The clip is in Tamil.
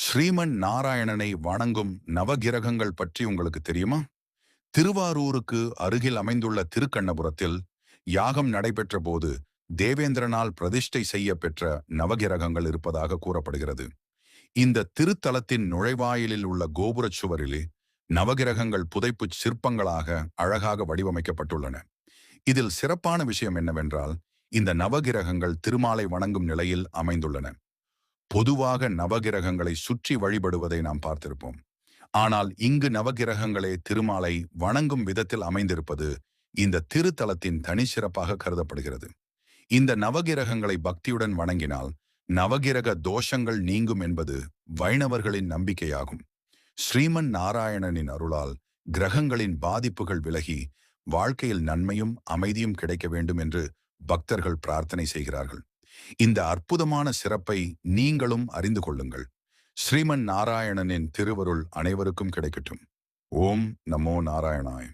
ஸ்ரீமன் நாராயணனை வணங்கும் நவகிரகங்கள் பற்றி உங்களுக்கு தெரியுமா? திருவாரூருக்கு அருகில் அமைந்துள்ள திருக்கண்ணபுரத்தில் யாகம் நடைபெற்ற போது தேவேந்திரனால் பிரதிஷ்டை செய்ய பெற்ற நவகிரகங்கள் இருப்பதாக கூறப்படுகிறது. இந்த திருத்தலத்தின் நுழைவாயிலில் உள்ள கோபுரச் சுவரிலே நவகிரகங்கள் புதைப்புச் சிற்பங்களாக அழகாக வடிவமைக்கப்பட்டுள்ளன. இதில் சிறப்பான விஷயம் என்னவென்றால், இந்த நவகிரகங்கள் திருமாலை வணங்கும் நிலையில் அமைந்துள்ளன. பொதுவாக நவகிரகங்களை சுற்றி வழிபடுவதை நாம் பார்த்திருப்போம். ஆனால் இங்கு நவகிரகங்களே திருமாலை வணங்கும் விதத்தில் அமைந்திருப்பது இந்த திருத்தலத்தின் தனிச்சிறப்பாக கருதப்படுகிறது. இந்த நவகிரகங்களை பக்தியுடன் வணங்கினால் நவகிரக தோஷங்கள் நீங்கும் என்பது வைணவர்களின் நம்பிக்கையாகும். ஸ்ரீமன் நாராயணனின் அருளால் கிரகங்களின் பாதிப்புகள் விலகி வாழ்க்கையில் நன்மையும் அமைதியும் கிடைக்க வேண்டும் என்று பக்தர்கள் பிரார்த்தனை செய்கிறார்கள். இந்த அற்புதமான சிறப்பை நீங்களும் அறிந்து கொள்ளுங்கள். ஸ்ரீமன் நாராயணனின் திருவருள் அனைவருக்கும் கிடைக்கட்டும். ஓம் நமோ நாராயணாய்.